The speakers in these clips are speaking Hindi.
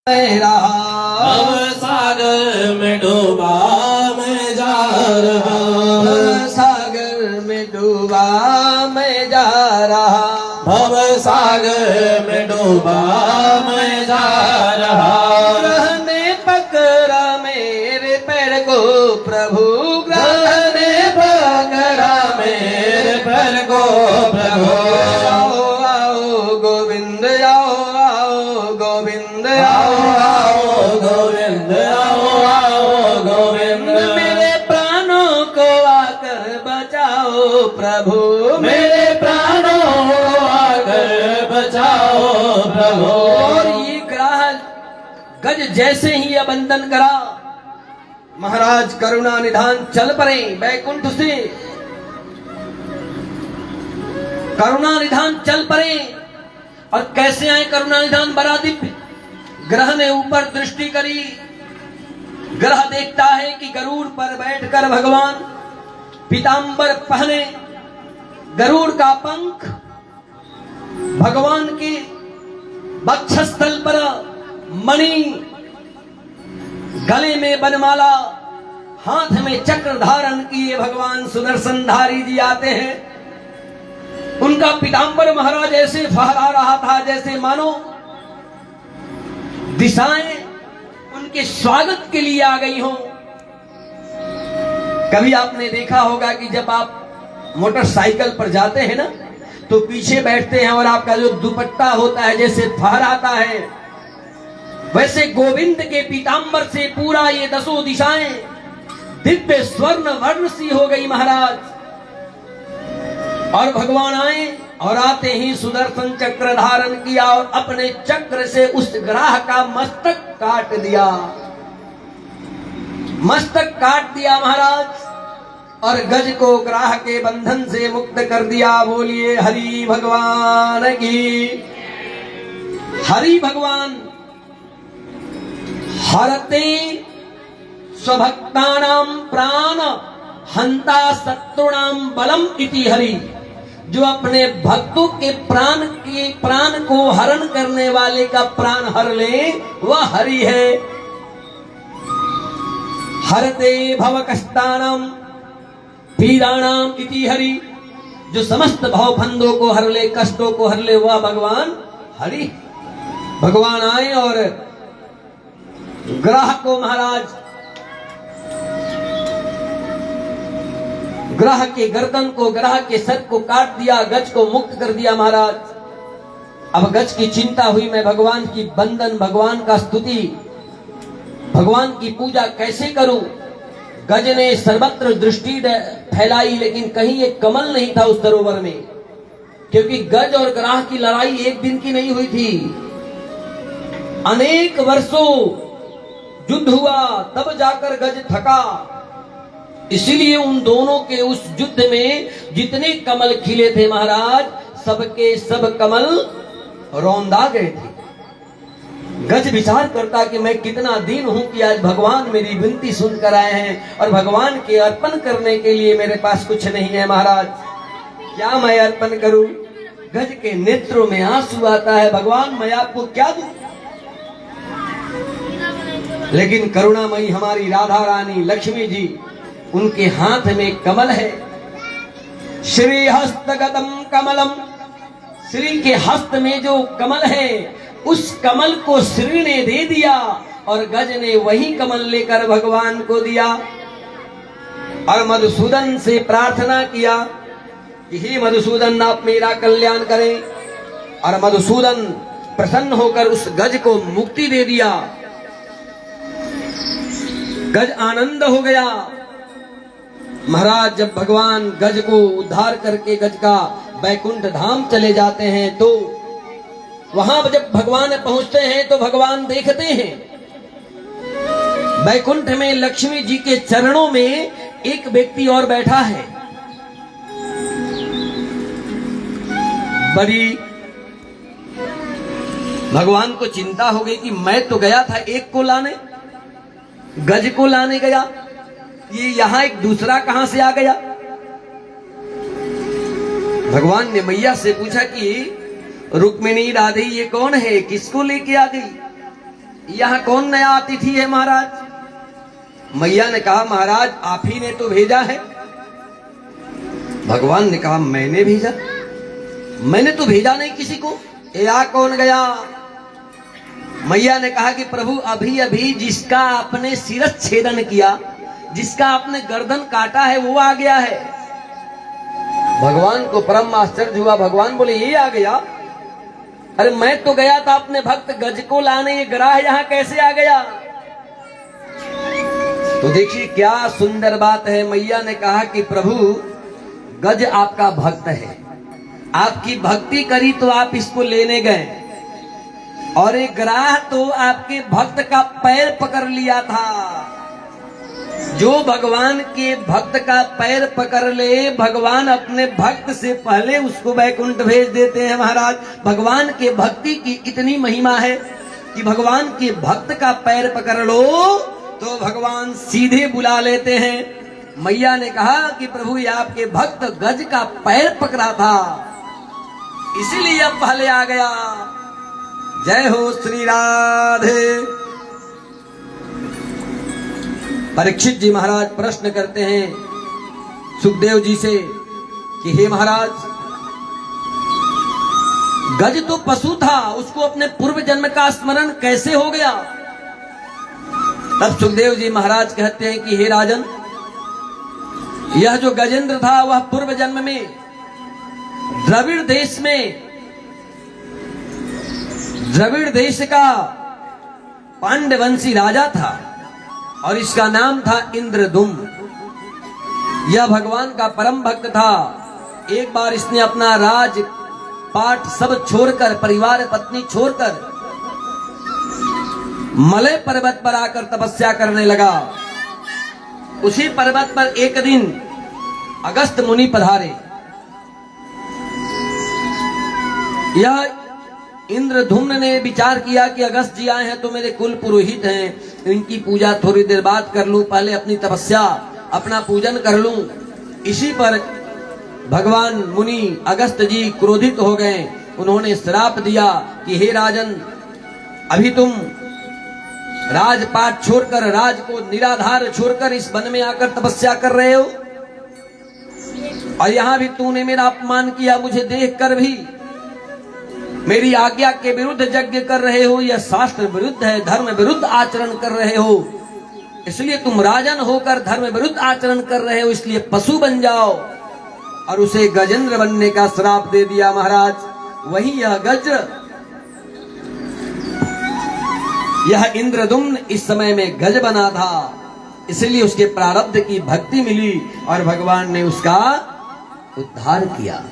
भव सागर में डूबा मैं जा रहा, भव सागर में डूबा मैं जा रहा, भव सागर में डूबा मैं जा रहा। ग्रह ने पकड़ा मेरे पैर को प्रभु, ग्रह ने पकड़ा मेरे पैर को प्रभु। आओ आओ गोविंद आओ आओ गोविंद आओ आओ गोविंद, आओ गोविंद। मेरे प्राणों को आकर बचाओ प्रभु, मेरे प्राणों को आकर बचाओ प्रभु। और ये ग्राह गज जैसे ही यह बंधन करा, महाराज करुणा निधान चल पड़े बैकुंठ से, करुणा निधान चल पड़े। और कैसे आए करुणा निधान? बड़ा दिव्य। ग्रह ने ऊपर दृष्टि करी, ग्रह देखता है कि गरुड़ पर बैठकर भगवान पीतांबर पहने, गरुड़ का पंख भगवान के वक्षस्थल पर, मणि गले में बनमाला, हाथ में चक्र धारण किए भगवान सुदर्शनधारी जी आते हैं। उनका पीतांबर महाराज ऐसे फहरा रहा था जैसे मानो दिशाएं उनके स्वागत के लिए आ गई हों। कभी आपने देखा होगा कि जब आप मोटरसाइकिल पर जाते हैं ना, तो पीछे बैठते हैं और आपका जो दुपट्टा होता है जैसे फहराता है, वैसे गोविंद के पीतांबर से पूरा ये दसों दिशाएं दिव्य स्वर्ण वर्ण सी हो गई महाराज। और भगवान आए और आते ही सुदर्शन चक्र धारण किया और अपने चक्र से उस ग्राह का मस्तक काट दिया, मस्तक काट दिया महाराज, और गज को ग्राह के बंधन से मुक्त कर दिया। बोलिए हरि भगवान की। हरि भगवान हरते स्वभक्तानां प्राण हंता शत्रुणाम बलम इति हरि। जो अपने भक्तों के प्राण को हरण करने वाले का प्राण हर ले, वह हरि है। हरते भव कष्टानाम पीड़ाणाम इति हरि। जो समस्त भवबंधों को हर ले, कष्टों को हर ले, वह भगवान हरि। भगवान आए और ग्रह को महाराज, ग्रह के गर्दन को, ग्रह के सर को काट दिया, गज को मुक्त कर दिया महाराज। अब गज की चिंता हुई, मैं भगवान की बंदन, भगवान का स्तुति, भगवान की पूजा कैसे करूं। गज ने सर्वत्र दृष्टि फैलाई, लेकिन कहीं एक कमल नहीं था उस सरोवर में, क्योंकि गज और ग्रह की लड़ाई एक दिन की नहीं हुई थी, अनेक वर्षों युद्ध हुआ, तब जाकर गज थका। इसीलिए उन दोनों के उस युद्ध में जितने कमल खिले थे महाराज, सबके सब कमल रौंदा गए थे। गज विचार करता कि मैं कितना दीन हूं कि आज भगवान मेरी विनती सुनकर आए हैं और भगवान के अर्पण करने के लिए मेरे पास कुछ नहीं है महाराज, क्या मैं अर्पण करूं। गज के नेत्रों में आंसू आता है, भगवान मैं आपको क्या दूं। लेकिन करुणामयी हमारी राधा रानी लक्ष्मी जी, उनके हाथ में कमल है, श्री हस्तगतम कमलम। श्री के हस्त में जो कमल है, उस कमल को श्री ने दे दिया और गज ने वही कमल लेकर भगवान को दिया। और मधुसूदन से प्रार्थना किया कि हे मधुसूदन, आप मेरा कल्याण करें। और मधुसूदन प्रसन्न होकर उस गज को मुक्ति दे दिया। गज आनंद हो गया महाराज। जब भगवान गज को उद्धार करके गज का बैकुंठ धाम चले जाते हैं, तो वहां जब भगवान पहुंचते हैं तो भगवान देखते हैं बैकुंठ में लक्ष्मी जी के चरणों में एक व्यक्ति और बैठा है। बड़ी भगवान को चिंता हो गई कि मैं तो गया था एक को लाने, गज को लाने गया, ये यहां एक दूसरा कहां से आ गया। भगवान ने मैया से पूछा कि रुक्मिणी राधे ये कौन है, किसको लेके आ गई। यहाँ कौन नया अतिथि है महाराज? मैया ने कहा महाराज आप ही ने तो भेजा है। भगवान ने कहा मैंने भेजा? मैंने तो भेजा नहीं किसी को। या कौन गया? मैया ने कहा कि प्रभु अभी अभी जिसका आपने शिरस छेदन किया, जिसका आपने गर्दन काटा है वो आ गया है। भगवान को परम आश्चर्य हुआ। भगवान बोले ये आ गया? अरे मैं तो गया था अपने भक्त गज को लाने, ये ग्राह यहाँ कैसे आ गया? तो देखिए क्या सुंदर बात है। मैया ने कहा कि प्रभु गज आपका भक्त है, आपकी भक्ति करी तो आप इसको लेने गए, और एक ग्राह तो आपके भक्त का पैर पकड़ लिया था। जो भगवान के भक्त का पैर पकड़ ले, भगवान अपने भक्त से पहले उसको वैकुंठ भेज देते हैं महाराज। भगवान के भक्ति की इतनी महिमा है कि भगवान के भक्त का पैर पकड़ लो तो भगवान सीधे बुला लेते हैं। मैया ने कहा कि प्रभु ये आपके भक्त गज का पैर पकड़ा था, इसीलिए अब पहले आ गया। जय हो श्री राधे। परीक्षित जी महाराज प्रश्न करते हैं सुखदेव जी से कि हे महाराज गज तो पशु था, उसको अपने पूर्व जन्म का स्मरण कैसे हो गया? तब सुखदेव जी महाराज कहते हैं कि हे राजन, यह जो गजेंद्र था वह पूर्व जन्म में द्रविड़ देश का पांड्यवंशी राजा था और इसका नाम था इंद्रदुम्न। यह भगवान का परम भक्त था। एक बार इसने अपना राज पाठ सब छोड़कर, परिवार पत्नी छोड़कर मलय पर्वत पर आकर तपस्या करने लगा। उसी पर्वत पर एक दिन अगस्त मुनि पधारे। यह इंद्रधुम्न ने विचार किया कि अगस्त जी आए हैं तो मेरे कुल पुरोहित हैं, इनकी पूजा थोड़ी देर बाद कर लूं, पहले अपनी तपस्या अपना पूजन कर लूं। इसी पर भगवान मुनि अगस्त जी क्रोधित हो गए। उन्होंने श्राप दिया कि हे राजन, अभी तुम राजपाट छोड़कर, राज को निराधार छोड़कर इस वन में आकर तपस्या कर रहे हो, और यहां भी तूने मेरा अपमान किया। मुझे देखकर भी मेरी आज्ञा के विरुद्ध यज्ञ कर रहे हो, यह शास्त्र विरुद्ध है, धर्म विरुद्ध आचरण कर रहे हो। इसलिए तुम राजन होकर धर्म विरुद्ध आचरण कर रहे हो, इसलिए पशु बन जाओ। और उसे गजेंद्र बनने का श्राप दे दिया महाराज। वही यह गज, यह इंद्रदुम्न इस समय में गज बना था, इसलिए उसके प्रारब्ध की भक्ति मिली और भगवान ने उसका उद्धार किया।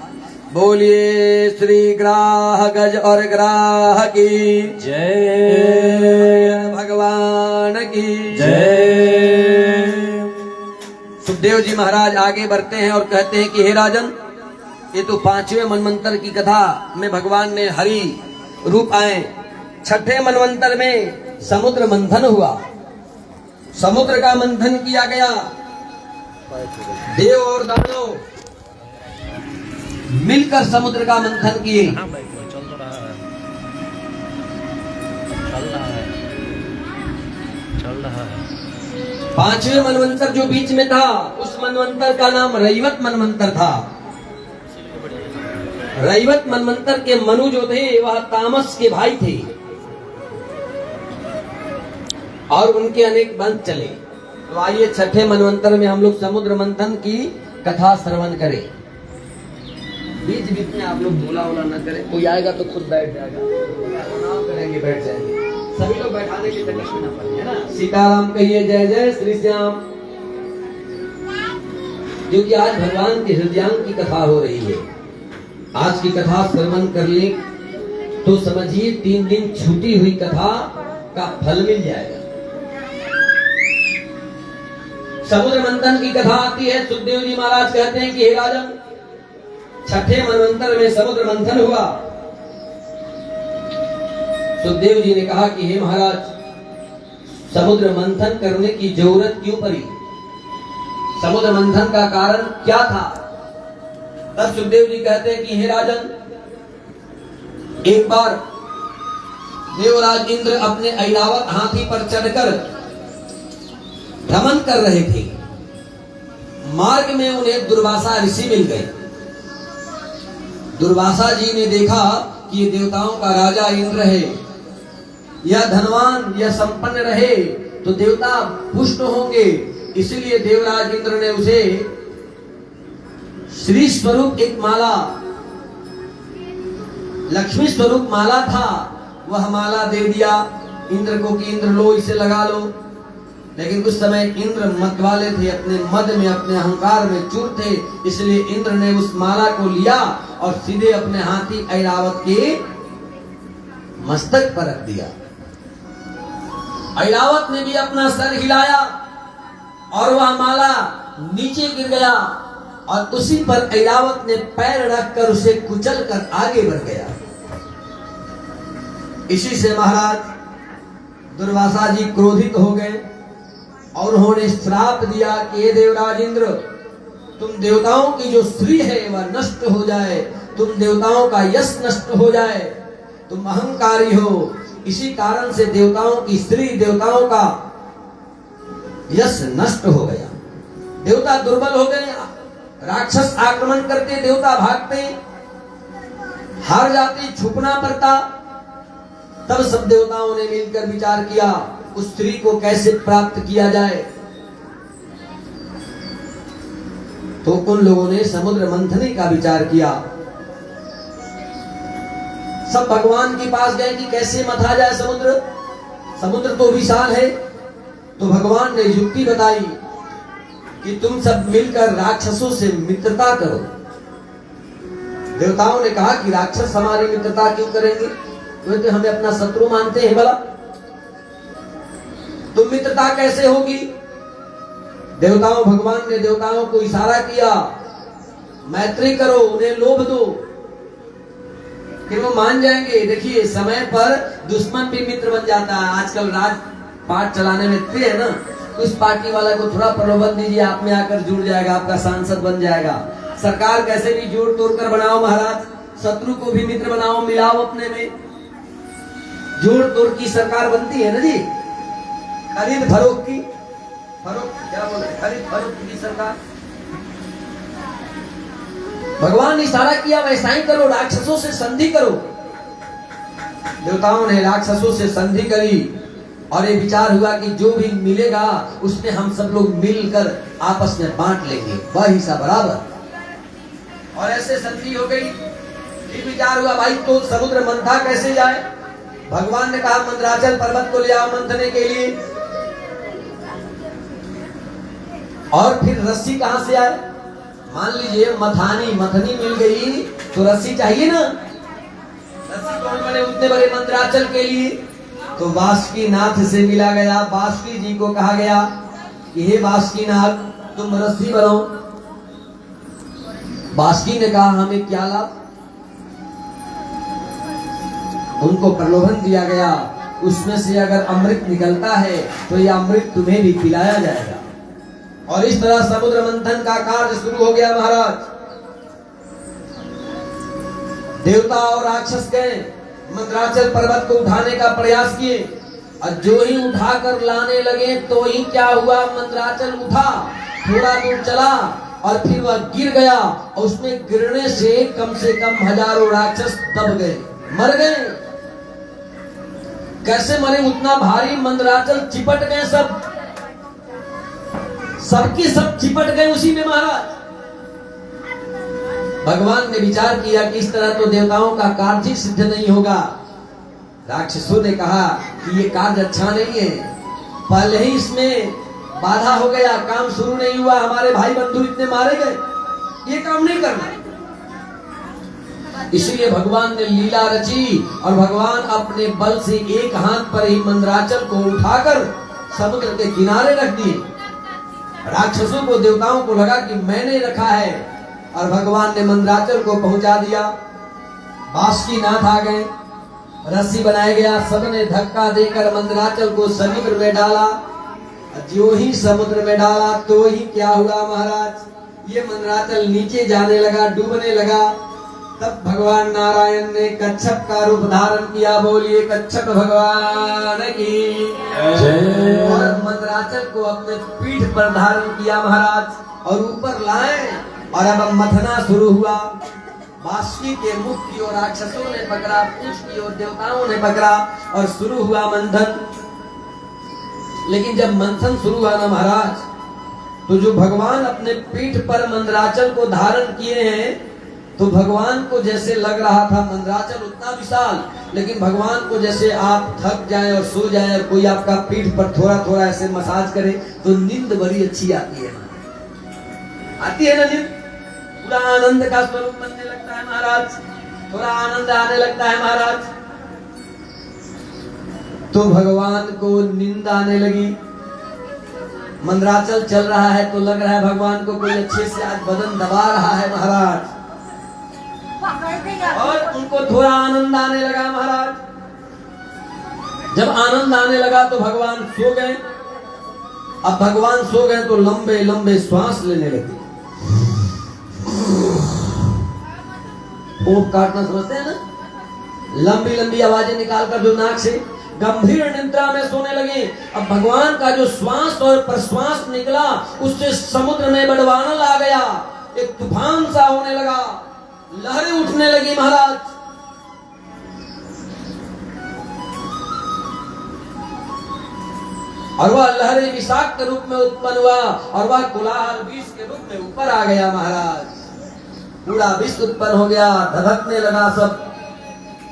बोलिए श्री ग्राह गज और ग्राह की जय, भगवान की जय। सुखदेव जी महाराज आगे बढ़ते हैं और कहते हैं कि हे राजन, ये तो 5वें मनवंतर की कथा में भगवान ने हरि रूप आए। 6ठे मनवंतर में समुद्र मंथन हुआ, समुद्र का मंथन किया गया। देव और दानव मिलकर समुद्र का मंथन किए। चल रहा है। 5वें मनवंतर जो बीच में था, उस मनवंतर का नाम रैवत मनवंतर था। रैवत मनवंतर के मनु जो थे वह तामस के भाई थे और उनके अनेक वंश चले। तो आइए 6ठे मनवंतर में हम लोग समुद्र मंथन की कथा श्रवण करें। बीच बीच में आप लोग बोला वोला न करें, कोई आएगा तो खुद बैठ जाएगा, प्रणाम करेंगे बैठ जाएंगे, सभी लोग बैठाने की तकलीफ न पड़े, है ना। सीताराम कहिए, जय जय श्री श्याम। क्योंकि आज भगवान के हृदयांग की कथा हो रही है। आज की कथा श्रवण कर ले तो समझिए 3 दिन छूटी हुई कथा का फल मिल जाएगा। समुद्र मंथन की कथा आती है। सुखदेव जी महाराज कहते हैं कि हे राजन, 6ठे मनवंतर में समुद्र मंथन हुआ। सुखदेव जी ने कहा कि हे महाराज, समुद्र मंथन करने की जरूरत क्यों पड़ी? समुद्र मंथन का कारण क्या था? तब सुखदेव जी कहते हैं कि हे राजन, एक बार देवराज इंद्र अपने ऐरावत हाथी पर चढ़कर भ्रमण कर रहे थे। मार्ग में उन्हें दुर्वासा ऋषि मिल गए। दुर्वासा जी ने देखा कि ये देवताओं का राजा इंद्र है, यह धनवान, यह संपन्न रहे तो देवता पुष्ट होंगे, इसलिए देवराज इंद्र ने उसे श्री स्वरूप एक माला, लक्ष्मी स्वरूप माला था, वह माला दे दिया इंद्र को कि इंद्र लो, इसे लगा लो। लेकिन उस समय इंद्र मत वाले थे, अपने मद में, अपने अहंकार में चूर थे, इसलिए इंद्र ने उस माला को लिया और सीधे अपने हाथी ऐरावत के मस्तक पर रख दिया। ऐरावत ने भी अपना सर हिलाया और वह माला नीचे गिर गया और उसी पर ऐरावत ने पैर रखकर उसे कुचल कर आगे बढ़ गया। इसी से महाराज दुर्वासा जी क्रोधित हो गए और उन्होंने श्राप दिया कि हे देवराज इंद्र, तुम देवताओं की जो श्री है वह नष्ट हो जाए, तुम देवताओं का यश नष्ट हो जाए, तुम अहंकारी हो। इसी कारण से देवताओं की श्री, देवताओं का यश नष्ट हो गया। देवता दुर्बल हो गए, राक्षस आक्रमण करते, देवता भागते, हार जाते, छुपना पड़ता। तब सब देवताओं ने मिलकर विचार किया उस स्त्री को कैसे प्राप्त किया जाए। तो उन लोगों ने समुद्र मंथने का विचार किया। सब भगवान के पास गए कि कैसे मथा जाए समुद्र, समुद्र तो विशाल है। तो भगवान ने युक्ति बताई कि तुम सब मिलकर राक्षसों से मित्रता करो। देवताओं ने कहा कि राक्षस हमारी मित्रता क्यों करेंगे, वे तो हमें अपना शत्रु मानते हैं, भला तो मित्रता कैसे होगी। भगवान ने देवताओं को इशारा किया, मैत्री करो, उन्हें लोभ दो, फिर वो मान जाएंगे। देखिए समय पर दुश्मन भी मित्र बन जाता है। आजकल राजपाट चलाने में इतने है ना, उस पार्टी वाला को थोड़ा प्रलोभन दीजिए, आप में आकर जुड़ जाएगा, आपका सांसद बन जाएगा। सरकार कैसे भी जोड़ तोड़ कर बनाओ महाराज, शत्रु को भी मित्र बनाओ, मिलाओ अपने में, जोड़ तोड़ की सरकार बनती है ना जी। खरीद फरोख्त की, फरोख्त क्या बोल रहे, खरीद फरोख्त की सरकार। भगवान ने इशारा किया वैसा ही करो, राक्षसों से संधि करो। देवताओं ने राक्षसों से संधि करी और ये विचार हुआ कि जो भी मिलेगा उसमें हम सब लोग मिलकर आपस में बांट लेंगे, वह हिस्सा बराबर। और ऐसे संधि हो गई। ये विचार हुआ भाई तो समुद्र मंथा कैसे जाए। भगवान ने कहा मंदराचल पर्वत को ले आओ मंथने के लिए। और फिर रस्सी कहां से आए, मान लीजिए मथनी मिल गई तो रस्सी चाहिए ना, रस्सी कौन बने उतने बड़े मंदराचल के लिए। तो बासुकीनाथ से मिला गया। बासुकी जी को कहा गया कि हे बासुकीनाथ तुम रस्सी बनाओ। बासुकी ने कहा हमें क्या लाभ। उनको प्रलोभन दिया गया, उसमें से अगर अमृत निकलता है तो यह अमृत तुम्हें भी पिलाया जाएगा। और इस तरह समुद्र मंथन का कार्य शुरू हो गया महाराज। देवता और राक्षस गए, मंदराचल पर्वत को उठाने का प्रयास किए और जो ही उठाकर लाने लगे तो ही क्या हुआ, मंदराचल उठा, थोड़ा दूर चला और फिर वह गिर गया और उसमें गिरने से कम हजारों राक्षस दब गए, मर गए। कैसे मरे, उतना भारी मंदराचल चिपट गए, सबके सब चिपट गए उसी में महाराज। भगवान ने विचार किया कि इस तरह तो देवताओं का कार्य सिद्ध नहीं होगा। राक्षसों ने कहा कि ये कार्य अच्छा नहीं है, पहले ही इसमें बाधा हो गया, काम शुरू नहीं हुआ, हमारे भाई बंधु इतने मारे गए, ये काम नहीं करना। इसलिए भगवान ने लीला रची और भगवान अपने बल से एक हाथ पर ही मंदराचल को उठाकर समुद्र के किनारे रख दिए। राक्षसों को, देवताओं को लगा कि मैंने रखा है और भगवान ने मंदराचल को पहुंचा दिया। बासुकीनाथ आ गए, रस्सी बनाया गया, सबने धक्का देकर मंदराचल को समुद्र में डाला। जो ही समुद्र में डाला तो ही क्या हुआ महाराज, ये मंदराचल नीचे जाने लगा, डूबने लगा। तब भगवान नारायण ने कच्छप का रूप धारण किया। बोलिए कच्छप भगवान की जय। और मंदराचल को अपने पीठ पर धारण किया महाराज और ऊपर लाए और अब मथना शुरू हुआ। बांसुरी के मुख की ओर राक्षसों ने पकड़ा, पूंछ की ओर देवताओं ने पकड़ा और शुरू हुआ मंथन। लेकिन जब मंथन शुरू हुआ ना महाराज, तो जो भगवान अपने पीठ पर मंदराचल को धारण किए हैं, तो भगवान को जैसे लग रहा था मंदराचल उतना विशाल, लेकिन भगवान को जैसे आप थक जाएं और सो जाएं और कोई आपका पीठ पर थोड़ा थोड़ा ऐसे मसाज करे तो नींद बड़ी अच्छी आती है। आती है ना नींद? पूरा आनंद का स्वरूप बनने लगता है महाराज, थोड़ा आनंद आने लगता है महाराज। तो भगवान को नींद आने लगी। मंदराचल चल रहा है तो लग रहा है भगवान को कोई अच्छे से आज बदन दबा रहा है महाराज, और उनको थोड़ा आनंद आने लगा महाराज। जब आनंद आने लगा तो भगवान सो गए। अब भगवान सो गए तो लंबे लंबे श्वास लेने लगे। ओम काटना समझते हैं ना, लंबी लंबी आवाजें निकालकर जो नाक से गंभीर निद्रा में सोने लगे। अब भगवान का जो श्वास और प्रश्वास निकला उससे समुद्र में बड़वानल आ गया, एक तूफान सा होने लगा, लहरें उठने लगी महाराज। और वह लहरें विषाक्त रूप में उत्पन्न हुआ और वह कोलाहल विष के रूप में ऊपर आ गया महाराज। पूरा विष उत्पन्न हो गया, धधकने लगा सब।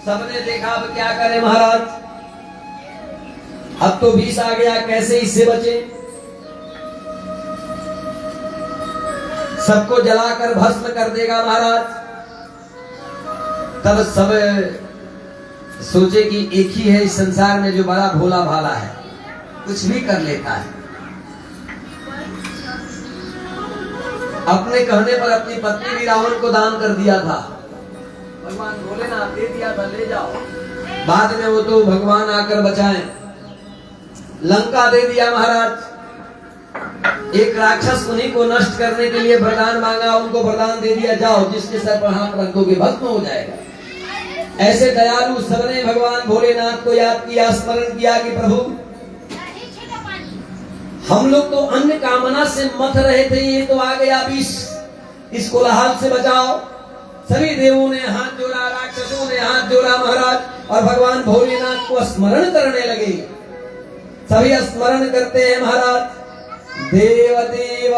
सबने देखा अब क्या करें महाराज, अब तो विष आ गया, कैसे इससे बचे? सबको जलाकर भस्म कर देगा महाराज। तब सब सोचे कि एक ही है इस संसार में जो बड़ा भोला भाला है, कुछ भी कर लेता है। अपने कहने पर अपनी पत्नी भी रावण को दान कर दिया था। भगवान बोले ना दे दिया था, ले जाओ। बाद में वो तो भगवान आकर बचाएं। लंका दे दिया महाराज। एक राक्षस उन्हीं को नष्ट करने के लिए वरदान मांगा, उनको वरदान दे दिया, जाओ जिसके सर पर हाथ रख दोगे भस्म हो जाएगा। ऐसे दयालु सबने भगवान भोलेनाथ को याद किया, स्मरण किया कि प्रभु हम लोग तो अन्य कामना से मथ रहे थे, ये तो आ गया विष, इस कोलाहल से बचाओ। सभी देवों ने हाथ जोड़ा, राक्षसों ने हाथ जोड़ा महाराज, और भगवान भोलेनाथ को स्मरण करने लगे। सभी स्मरण करते हैं महाराज, देव देव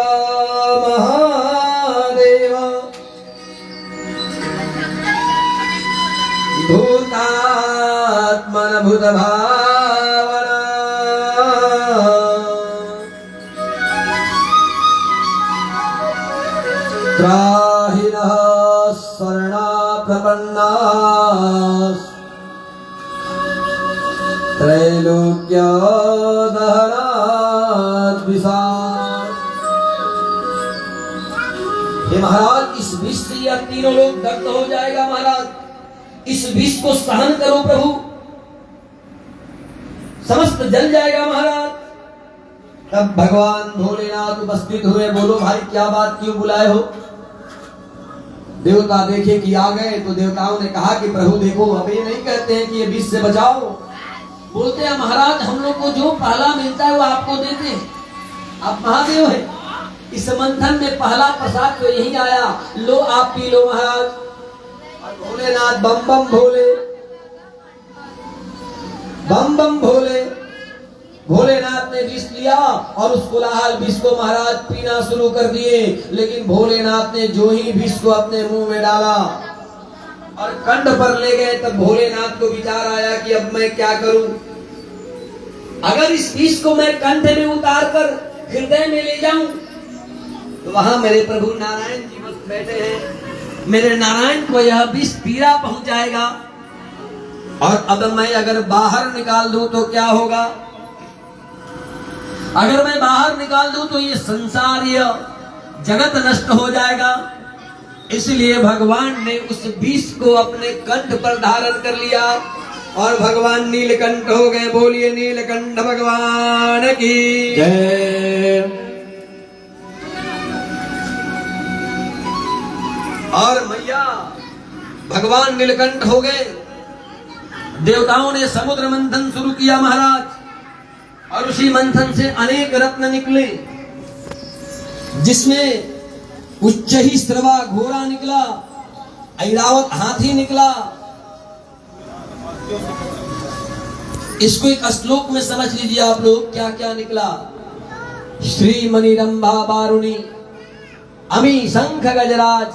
महादेव भूतात्मन भूत भावना त्राहिनः शरणाप्रपन्नाः त्रैलोक्यदहनाद्विषात्। हे महाराज, इस विष से यह तीनों लोग दग्ध हो जाएगा महाराज, इस विष को सहन करो प्रभु, समस्त जल जाएगा महाराज। तब भगवान भोलेनाथ उपस्थित हुए। बोलो भाई क्या बात, क्यों बुलाए हो? देवता देखे कि आ गए तो देवताओं ने कहा कि प्रभु देखो, अब ये नहीं कहते हैं कि ये विष से बचाओ, बोलते हैं महाराज हम लोग को जो पहला मिलता है वो आपको देते हैं, आप महादेव हैं, इस मंथन में पहला प्रसाद तो यही आया, लो आप पी लो महाराज। और भोलेनाथ बम बम भोले, बम बम भोले। भोलेनाथ ने विष लिया और उस कोलाहल विष को महाराज पीना शुरू कर दिए। लेकिन भोलेनाथ ने जो ही विष को अपने मुंह में डाला और कंठ पर ले गए, तब भोलेनाथ को विचार आया कि अब मैं क्या करूं। अगर इस विष को मैं कंठ में उतार कर हृदय में ले जाऊं तो वहां मेरे प्रभु नारायण जी बस बैठे हैं, मेरे नारायण को यह विष पीड़ा पहुंचाएगा। और अब मैं अगर बाहर निकाल दूं तो क्या होगा? अगर मैं बाहर निकाल दूं तो ये संसार, ये जगत नष्ट हो जाएगा। इसलिए भगवान ने उस विष को अपने कंठ पर धारण कर लिया और भगवान नीलकंठ हो गए। बोलिए नीलकंठ भगवान की जय। और मैया भगवान नीलकंठ हो गए। देवताओं ने समुद्र मंथन शुरू किया महाराज, और उसी मंथन से अनेक रत्न निकले, जिसमें उच्च ही स्त्रवा घोड़ा निकला, ऐरावत हाथी निकला। इसको एक श्लोक में समझ लीजिए आप लोग क्या क्या निकला। श्री मणिरंभा बारुणी, अमी शंख गजराज,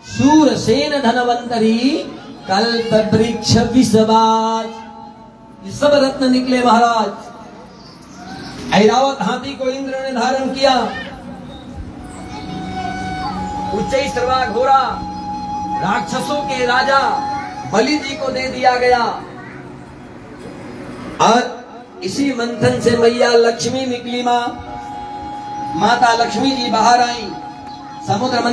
शूरसेन धनवंतरी, कल्प वृक्ष विषबाज। ये सब रत्न निकले महाराज। ऐरावत हाथी को इंद्र ने धारण किया, उच्च स्त्रवा घोड़ा राक्षसों के राजा बलि जी को दे दिया गया। और इसी मंथन से मैया लक्ष्मी निकली। माता लक्ष्मी जी बाहर आई। समुद्र मंथन